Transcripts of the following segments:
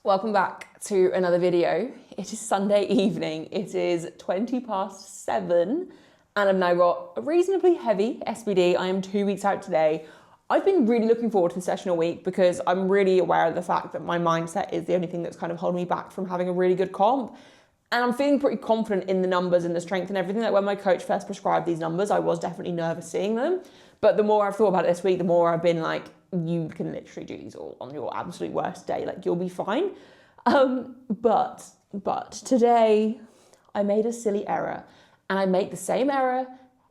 Welcome back to another video. It is Sunday evening. It is 7:20 and I've now got a reasonably heavy SBD. I am 2 weeks out today. I've been really looking forward to the session all week because I'm really aware of the fact that my mindset is the only thing that's kind of holding me back from having a really good comp. And I'm feeling pretty confident in the numbers and the strength and everything. Like when my coach first prescribed these numbers, I was definitely nervous seeing them. But the more I've thought about it this week, the more I've been like, you can literally do these all on your absolute worst day. Like you'll be fine. But today I made a silly error, and I make the same error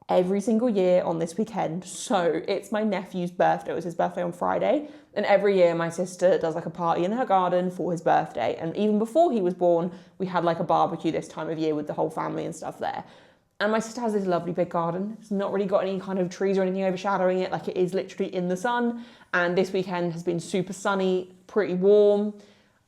every single year on this weekend. So it's my nephew's birthday. It was his birthday on Friday. And every year my sister does like a party in her garden for his birthday. And even before he was born, we had like a barbecue this time of year with the whole family and stuff there. And my sister has this lovely big garden. It's not really got any kind of trees or anything overshadowing it. Like it is literally in the sun. And this weekend has been super sunny, pretty warm.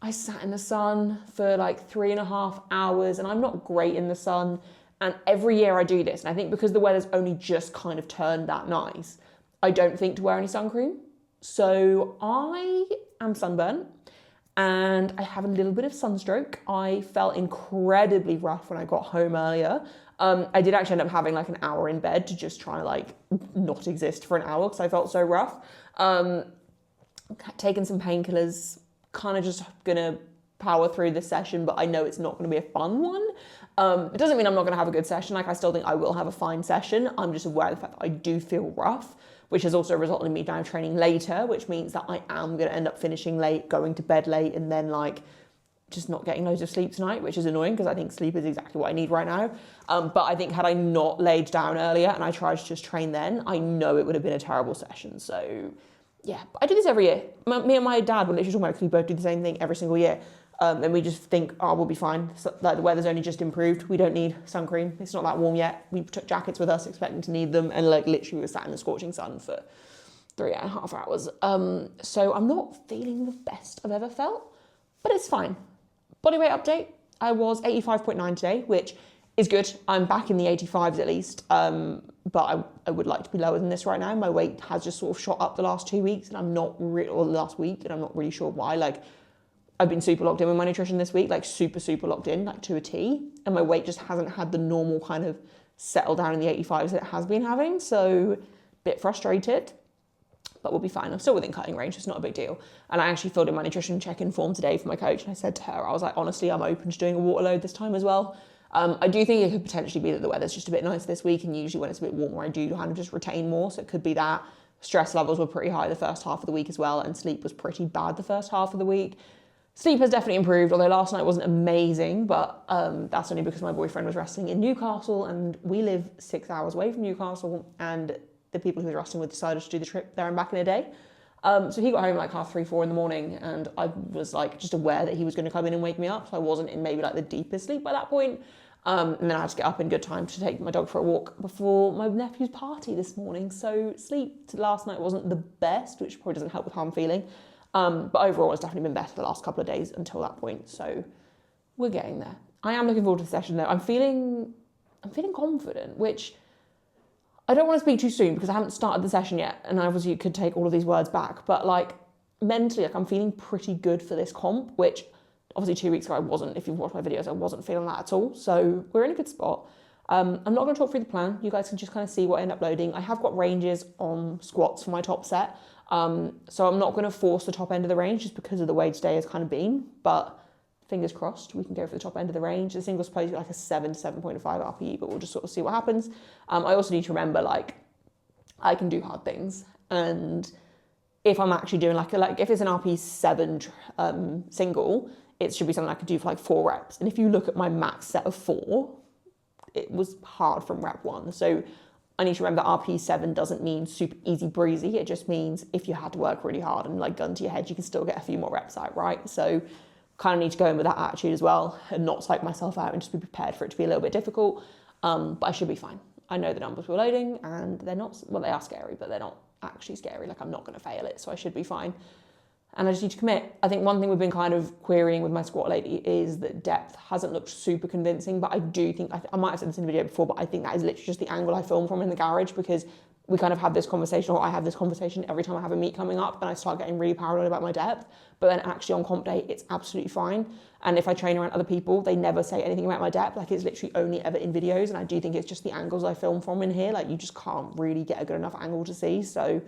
I sat in the sun for like 3.5 hours, and I'm not great in the sun. And every year I do this. And I think because the weather's only just kind of turned that nice, I don't think to wear any sun cream. So I am sunburned and I have a little bit of sunstroke. I felt incredibly rough when I got home earlier. I did actually end up having like an hour in bed to just try like not exist for an hour because I felt so rough. Taking some painkillers, kind of just gonna power through this session, but I know it's not gonna be a fun one. It doesn't mean I'm not gonna have a good session. Like I still think I will have a fine session. I'm just aware of the fact that I do feel rough, which has also resulted in me now training later, which means that I am gonna end up finishing late, going to bed late, and then like just not getting loads of sleep tonight, which is annoying because I think sleep is exactly what I need right now. But I think had I not laid down earlier and I tried to just train then, I know it would have been a terrible session. So yeah, I do this every year. Me and my dad will literally talk about it because we both do the same thing every single year. And we just think, oh, we'll be fine. So, like the weather's only just improved. We don't need sun cream. It's not that warm yet. We took jackets with us expecting to need them. And like literally we were sat in the scorching sun for 3.5 hours. So I'm not feeling the best I've ever felt, but it's fine. Body weight update. I was 85.9 today, which is good. I'm back in the 85s at least. But I would like to be lower than this right now. My weight has just sort of shot up the last 2 weeks, and I'm not really, or the last week, and I'm not really sure why. Like, I've been super locked in with my nutrition this week, like super locked in, like to a T. And my weight just hasn't had the normal kind of settle down in the 85s that it has been having. So a bit frustrated, but we'll be fine. I'm still within cutting range. It's not a big deal. And I actually filled in my nutrition check-in form today for my coach. And I said to her, I was like, honestly, I'm open to doing a water load this time as well. I do think it could potentially be that the weather's just a bit nicer this week, and usually when it's a bit warmer, I do kind of just retain more. So it could be that. Stress levels were pretty high the first half of the week as well, and sleep was pretty bad the first half of the week. Sleep has definitely improved, although last night wasn't amazing, but that's only because my boyfriend was resting in Newcastle, and we live 6 hours away from Newcastle, and the people he was resting with decided to do the trip there and back in a day. So he got home like 3:30, 4 in the morning, and I was like just aware that he was going to come in and wake me up, so I wasn't in maybe like the deepest sleep by that point. And then I had to get up in good time to take my dog for a walk before my nephew's party this morning. So sleep last night wasn't the best, which probably doesn't help with how I'm feeling. But overall, it's definitely been better the last couple of days until that point. So we're getting there. I am looking forward to the session though. I'm feeling confident, which I don't want to speak too soon because I haven't started the session yet. And obviously you could take all of these words back, but like mentally, like I'm feeling pretty good for this comp, which obviously 2 weeks ago I wasn't. If you've watched my videos, I wasn't feeling that at all. So we're in a good spot. I'm not going to talk through the plan. You guys can just kind of see what I end up loading. I have got ranges on squats for my top set. So I'm not going to force the top end of the range just because of the way today has kind of been. But fingers crossed, we can go for the top end of the range. The single's supposed to be like a 7 to 7.5 RPE, but we'll just sort of see what happens. I also need to remember, like, I can do hard things. And if I'm actually doing like if it's an RPE 7 single, it should be something I could do for like 4 reps. And if you look at my max set of 4, it was hard from rep 1. So I need to remember that RPE 7 doesn't mean super easy breezy. It just means if you had to work really hard and like gun to your head, you can still get a few more reps out, right? So kind of need to go in with that attitude as well and not psych myself out and just be prepared for it to be a little bit difficult. But I should be fine. I know the numbers we're loading and they're not, well, they are scary, but they're not actually scary. Like I'm not going to fail it, so I should be fine. And I just need to commit. I think one thing we've been kind of querying with my squat lady is that depth hasn't looked super convincing, but I do think, I might have said this in the video before, but I think that is literally just the angle I film from in the garage because we kind of have this conversation, or I have this conversation every time I have a meet coming up, and I start getting really paranoid about my depth. But then actually on comp day, it's absolutely fine. And if I train around other people, they never say anything about my depth. Like, it's literally only ever in videos. And I do think it's just the angles I film from in here. Like, you just can't really get a good enough angle to see. So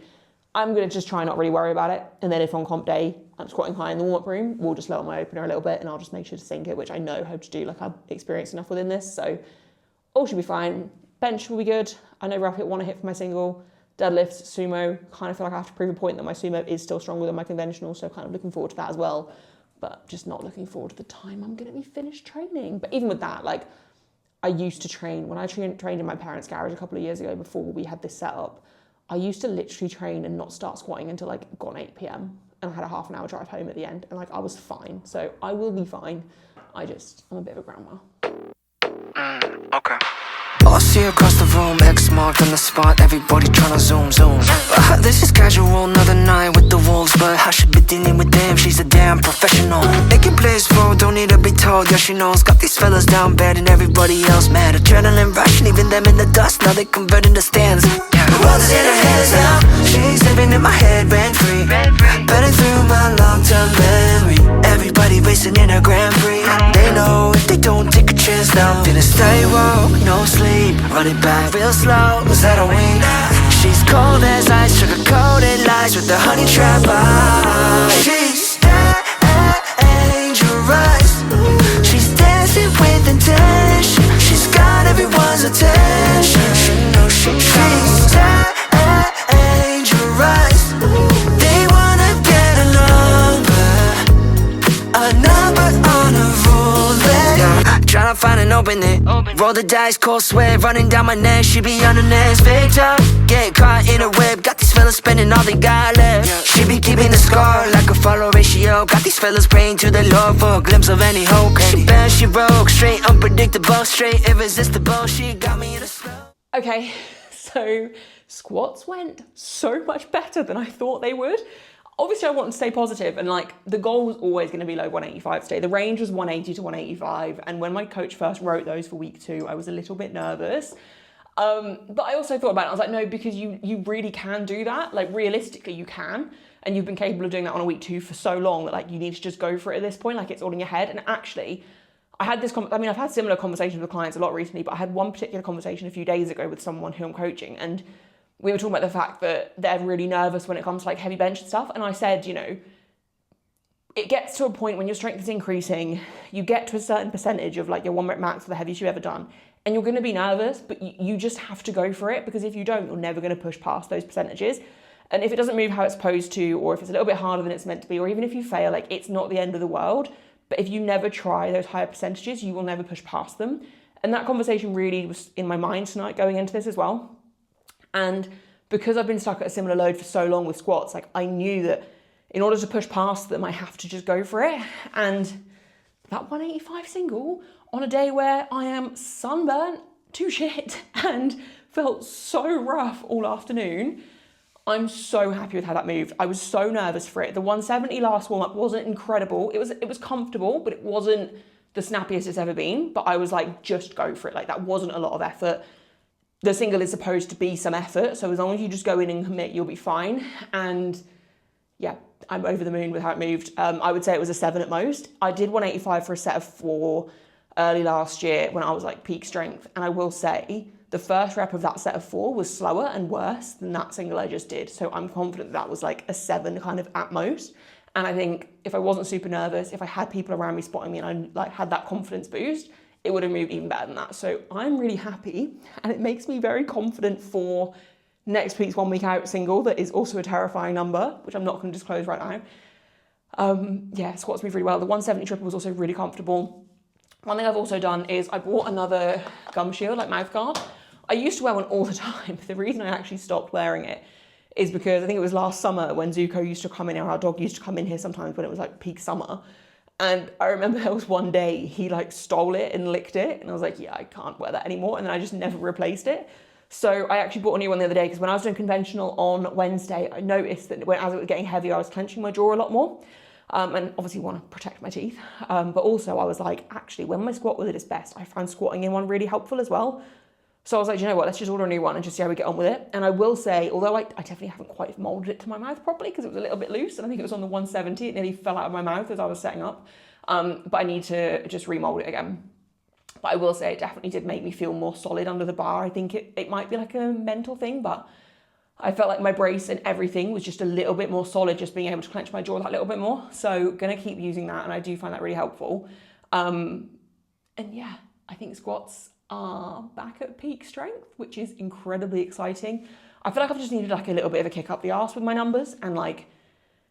I'm going to just try not really worry about it. And then if on comp day I'm squatting high in the warm-up room, we'll just lower my opener a little bit, and I'll just make sure to sink it, which I know how to do. Like, I'm experienced enough within this. So all should be fine. Bench will be good. I know rough hit want to hit for my single. Deadlifts, sumo, kind of feel like I have to prove a point that my sumo is still stronger than my conventional, so kind of looking forward to that as well, but just not looking forward to the time I'm going to be finished training. But even with that, like, I used to train, when I trained in my parents' garage a couple of years ago before we had this set up, I used to literally train and not start squatting until like gone 8 p.m. and I had a half an hour drive home at the end, and like, I was fine. So I will be fine. I'm a bit of a grandma. Okay. I see across the room, X marked on the spot, everybody tryna zoom. This is casual, another night with the wolves, but how should be dealing with them? She's a damn professional. Making plays for, don't need to be told, yeah she knows. Got these fellas down bad and everybody else mad. Adrenaline rush, leaving them in the dust, now they converting the stands. The world is in her hands now, she's living in my head rent free. Burning through my long-term memory. Everybody racing in a Grand Prix. They know if they don't take a chance now, finna stay woke, no sleep. Run it back real slow, is that a wing? She's cold as ice, sugar-coated lies with the honey trap eyes. She's dangerous, she's dancing with intention. She's got everyone's attention. She's dangerous. They wanna get a number on a roulette. Tryna find an opening, roll the dice, cold sweat running down my neck. She be on the next victim, get caught in a web. Got these fellas spending all they got left. She be keeping the score like a follow ratio. Got these fellas praying to the Lord for a glimpse of any hope. She bad, she rogue, straight unpredictable, straight irresistible. She got me in a slow. Okay, so squats went so much better than I thought they would. Obviously, I want to stay positive, and like, the goal was always going to be low 185 today. The range was 180 to 185, and when my coach first wrote those for week 2, I was a little bit nervous. But I also thought about it. I was like, no, because you really can do that. Like, realistically, you can, and you've been capable of doing that on a week 2 for so long that like, you need to just go for it at this point. Like, it's all in your head. And actually, I had this. I've had similar conversations with clients a lot recently, but I had one particular conversation a few days ago with someone who I'm coaching, and we were talking about the fact that they're really nervous when it comes to like heavy bench and stuff. And I said, you know, it gets to a point when your strength is increasing, you get to a certain percentage of like your 1 rep max for the heaviest you've ever done, and you're going to be nervous, but you just have to go for it, because if you don't, you're never going to push past those percentages. And if it doesn't move how it's supposed to, or if it's a little bit harder than it's meant to be, or even if you fail, like, it's not the end of the world. But if you never try those higher percentages, you will never push past them. And that conversation really was in my mind tonight going into this as well. And because I've been stuck at a similar load for so long with squats, like, I knew that in order to push past them, I have to just go for it. And that 185 single on a day where I am sunburnt to shit and felt so rough all afternoon, I'm so happy with how that moved. I was so nervous for it. The 170 last warm-up wasn't incredible. It was comfortable, but it wasn't the snappiest it's ever been. But I was like, just go for it. Like, that wasn't a lot of effort. The single is supposed to be some effort, so as long as you just go in and commit, you'll be fine. And yeah, I'm over the moon with how it moved. I would say it was a 7 at most. I did 185 for a set of 4 early last year when I was like peak strength, and I will say the first rep of that set of 4 was slower and worse than that single I just did. So I'm confident that was like a 7 kind of at most. And I think if I wasn't super nervous, if I had people around me spotting me and I like had that confidence boost, it would have moved even better than that. So I'm really happy, and it makes me very confident for next week's 1 week out single that is also a terrifying number, which I'm not going to disclose right now. Yeah, squats moved really well. The 170 triple was also really comfortable. One thing I've also done is I bought another gum shield, like mouth guard. I used to wear one all the time. The reason I actually stopped wearing it is because I think it was last summer when Zuko used to come in here, our dog used to come in here sometimes when it was like peak summer. And I remember there was one day he like stole it and licked it, and I was like, yeah, I can't wear that anymore. And then I just never replaced it. So I actually bought a new one the other day, because when I was doing conventional on Wednesday, I noticed that as it was getting heavier, I was clenching my jaw a lot more. And obviously want to protect my teeth. But also I was like, actually, when my squat was at its best, I found squatting in one really helpful as well. So I was like, you know what, let's just order a new one and just see how we get on with it. And I will say, although I definitely haven't quite molded it to my mouth properly because it was a little bit loose, and I think it was on the 170, it nearly fell out of my mouth as I was setting up. But I need to just remold it again. But I will say it definitely did make me feel more solid under the bar. I think it might be like a mental thing, but I felt like my brace and everything was just a little bit more solid, just being able to clench my jaw that little bit more. So gonna keep using that, and I do find that really helpful. And yeah, I think squats are back at peak strength, which is incredibly exciting. I feel like I've just needed like a little bit of a kick up the arse with my numbers, and like,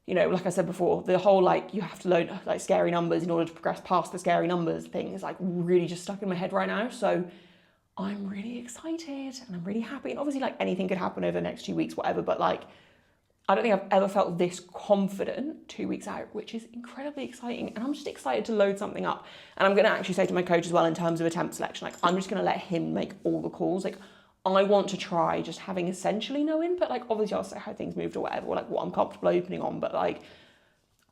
you know, like I said before, the whole like you have to load like scary numbers in order to progress past the scary numbers thing is like really just stuck in my head right now. So I'm really excited and I'm really happy. And obviously like anything could happen over the next 2 weeks, whatever, but like I don't think I've ever felt this confident 2 weeks out, which is incredibly exciting. And I'm just excited to load something up. And I'm gonna actually say to my coach as well, in terms of attempt selection, like I'm just gonna let him make all the calls. Like I want to try just having essentially no input. Like obviously I'll say how things moved or whatever, or like what I'm comfortable opening on, but like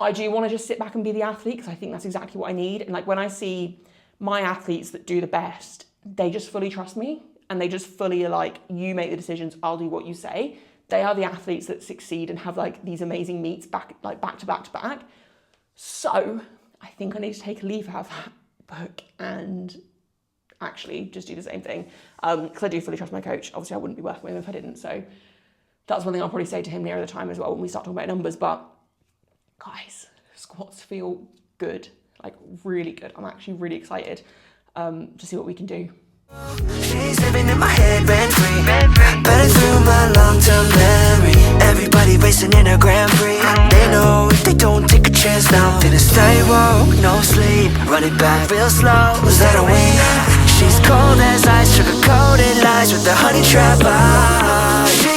I do want to just sit back and be the athlete, because I think that's exactly what I need. And like when I see my athletes that do the best, they just fully trust me, and they just fully are like, you make the decisions, I'll do what you say. They are the athletes that succeed and have like these amazing meets back to back. So I think I need to take a leaf out of that book and actually just do the same thing, because I do fully trust my coach. Obviously I wouldn't be working with him if I didn't, so that's one thing I'll probably say to him nearer the time as well when we start talking about numbers. But guys, squats feel good, like really good. I'm actually really excited to see what we can do. She's living in my head rent free, burning through my long-term memory. Everybody racing in a Grand Prix. They know if they don't take a chance now, then it's stay woke, no sleep, run it back real slow. Was that a win? She's cold as ice, sugar-coated lies with the honey trap eyes.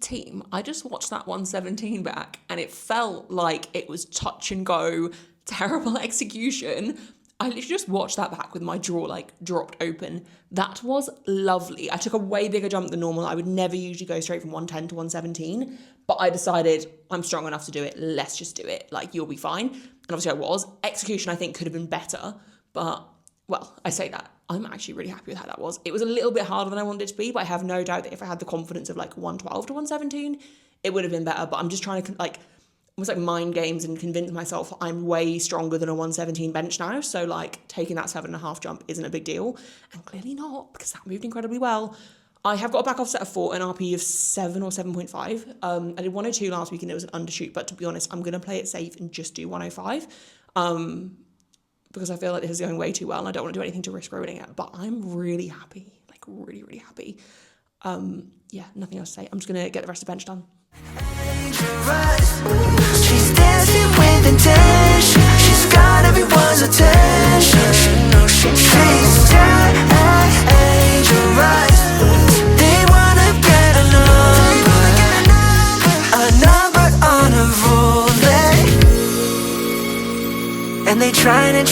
Team, I just watched that 117 back and it felt like it was touch and go, terrible execution. I literally just watched that back with my jaw like dropped open. That was lovely. I took a way bigger jump than normal. I would never usually go straight from 110 to 117, but I decided I'm strong enough to do it. Let's just do it. Like, you'll be fine. And obviously I was. Execution, I think, could have been better, but well, I say that. I'm actually really happy with how that was. It was a little bit harder than I wanted it to be, but I have no doubt that if I had the confidence of like 112 to 117, it would have been better. But I'm just trying to like almost like mind games and convince myself I'm way stronger than a 117 bench now. So like taking that 7.5 jump isn't a big deal. And clearly not, because that moved incredibly well. I have got a back offset of 4, an RP of 7 or 7.5. I did 102 last week and it was an undershoot, but to be honest, I'm going to play it safe and just do 105. Because I feel like this is going way too well and I don't want to do anything to risk ruining it. But I'm really happy, like really, really happy. Yeah, nothing else to say. I'm just going to get the rest of the bench done. She's dancing with intention. She's got everyone's attention. She's dangerous. They wanna get a number on a Rolex. And they try their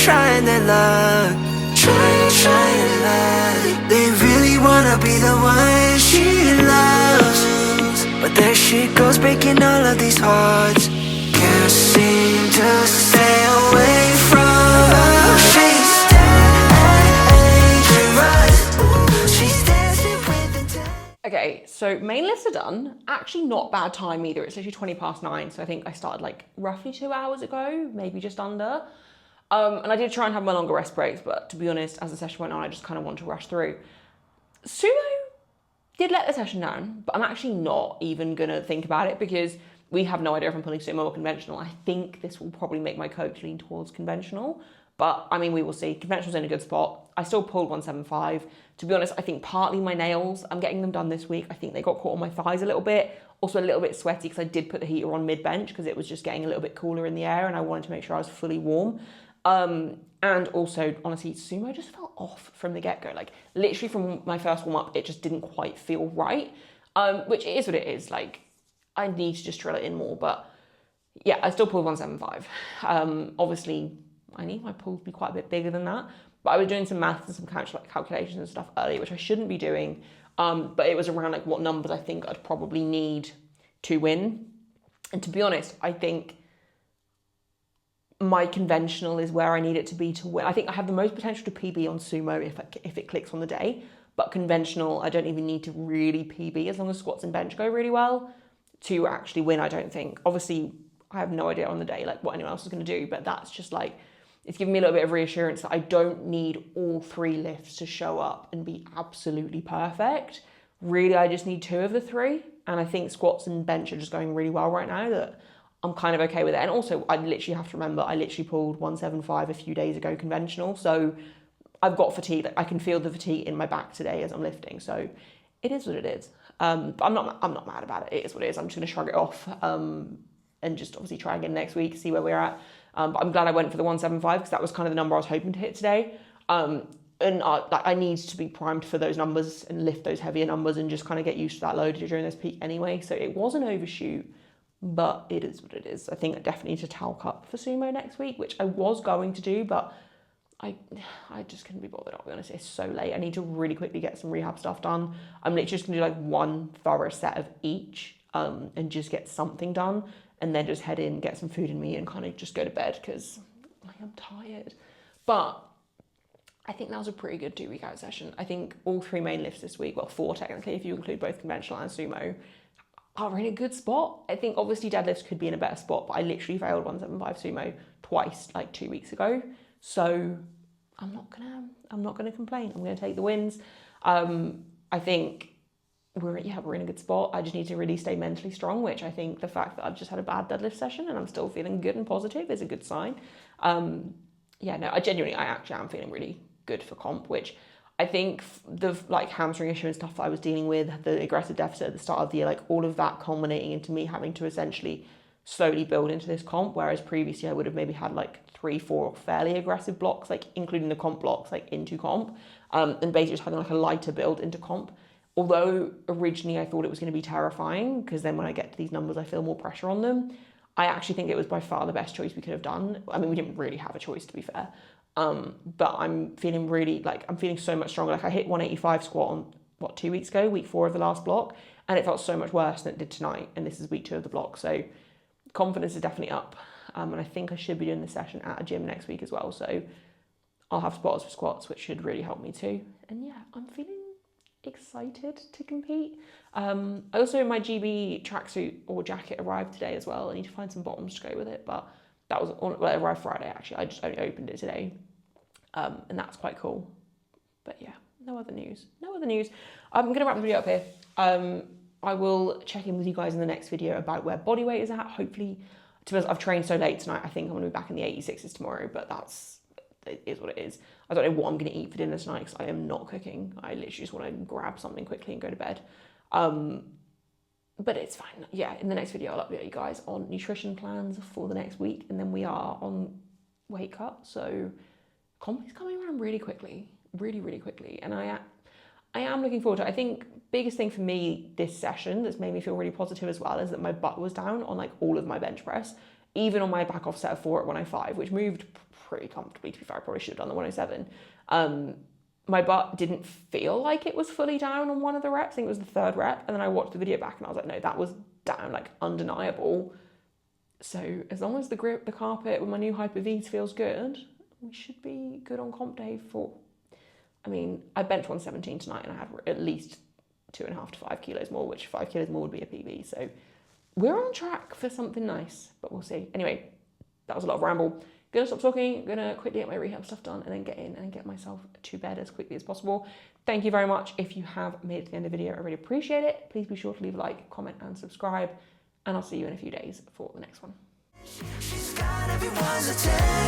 luck, trying their luck. They really wanna be the one she loves, but there she goes breaking all of these hearts. Can't seem to stay away from her. She's dangerous. She's dancing with intent. Okay, so main lifts are done. Actually not bad time either. It's literally 20 past 9. So I think I started like roughly 2 hours ago, maybe just under. And I did try and have my longer rest breaks, but to be honest, as the session went on, I just kind of wanted to rush through. Sumo did let the session down, but I'm actually not even going to think about it because we have no idea if I'm pulling sumo or conventional. I think this will probably make my coach lean towards conventional, but I mean, we will see. Conventional's in a good spot. I still pulled 175. To be honest, I think partly my nails, I'm getting them done this week. I think they got caught on my thighs a little bit. Also a little bit sweaty because I did put the heater on mid-bench because it was just getting a little bit cooler in the air and I wanted to make sure I was fully warm. And also, honestly, sumo just felt off from the get-go. Like, literally from my first warm-up, it just didn't quite feel right, which it is what it is. Like, I need to just drill it in more, but yeah, I still pulled 175. Obviously, I need my pull to be quite a bit bigger than that, but I was doing some maths and some calculations and stuff earlier, which I shouldn't be doing, but it was around like what numbers I think I'd probably need to win. And to be honest, I think my conventional is where I need it to be to win. I think I have the most potential to PB on sumo if it clicks on the day, but conventional, I don't even need to really PB as long as squats and bench go really well to actually win, I don't think. Obviously, I have no idea on the day like what anyone else is going to do, but that's just like, it's giving me a little bit of reassurance that I don't need all 3 lifts to show up and be absolutely perfect. Really, I just need 2 of the 3. And I think squats and bench are just going really well right now that I'm kind of okay with it. And also, I literally have to remember, I literally pulled 175 a few days ago conventional. So I've got fatigue. Like, I can feel the fatigue in my back today as I'm lifting. So it is what it is. But I'm not mad about it. It is what it is. I'm just going to shrug it off and just obviously try again next week, see where we're at. But I'm glad I went for the 175 because that was kind of the number I was hoping to hit today. And I need to be primed for those numbers and lift those heavier numbers and just kind of get used to that load during this peak anyway. So it was an overshoot, but it is what it is. I think I definitely need to talc up for sumo next week, which I was going to do, but I just couldn't be bothered, I'll be honest. It's so late. I need to really quickly get some rehab stuff done. I'm literally just gonna do like 1 thorough set of each and just get something done and then just head in, get some food in me and kind of just go to bed because I am tired. But I think that was a pretty good 2-week out session. I think all 3 main lifts this week, well 4 technically if you include both conventional and sumo, are in a good spot. I think obviously deadlifts could be in a better spot, but I literally failed 175 sumo twice like 2 weeks ago. So I'm not gonna complain. I'm gonna take the wins. I think we're in a good spot. I just need to really stay mentally strong, which I think the fact that I've just had a bad deadlift session and I'm still feeling good and positive is a good sign. I actually am feeling really good for comp, which I think the like hamstring issue and stuff that I was dealing with, the aggressive deficit at the start of the year, like all of that culminating into me having to essentially slowly build into this comp, whereas previously I would have maybe had like 3-4 fairly aggressive blocks, like including the comp blocks, like into comp, and basically just having like a lighter build into comp. Although originally I thought it was going to be terrifying because then when I get to these numbers I feel more pressure on them, I actually think it was by far the best choice we could have done. I mean, we didn't really have a choice, to be fair, but I'm feeling so much stronger. Like I hit 185 squat on 2 weeks ago, week 4 of the last block, and it felt so much worse than it did tonight, and this is week 2 of the block, so confidence is definitely up. And I think I should be doing this session at a gym next week as well. So I'll have spotters for squats, which should really help me too. And yeah, I'm feeling excited to compete. Also, my GB tracksuit or jacket arrived today as well. I need to find some bottoms to go with it, but that was it arrived Friday actually. I just only opened it today, and that's quite cool. But yeah, no other news. I'm gonna wrap the video up here. I will check in with you guys in the next video about where body weight is at. Hopefully, to be honest, I've trained so late tonight. I think I'm gonna be back in the 86s tomorrow, but it is what it is. I don't know what I'm gonna eat for dinner tonight because I am not cooking. I literally just want to grab something quickly and go to bed. But it's fine. Yeah, in the next video I'll update you guys on nutrition plans for the next week, and then we are on weight cut. So comp is coming around really quickly, really quickly, and I am looking forward to it. I think biggest thing for me this session that's made me feel really positive as well is that my butt was down on like all of my bench press, even on my back off set of 4 at 105, which moved pretty comfortably. To be fair, I probably should have done the 107. My butt didn't feel like it was fully down on one of the reps. I think it was the 3rd rep, and then I watched the video back and I was like, no, that was down, like undeniable. So as long as the grip, the carpet with my new Hyper-V's feels good, we should be good on comp day for. I mean, I benched 117 tonight and I had at least 2.5 to 5 kilos more, which 5 kilos more would be a PB. So we're on track for something nice, but we'll see. Anyway, that was a lot of ramble. Gonna stop talking, gonna quickly get my rehab stuff done and then get in and get myself to bed as quickly as possible. Thank you very much. If you have made it to the end of the video, I really appreciate it. Please be sure to leave a like, comment and subscribe, and I'll see you in a few days for the next one. She's got everyone's attention.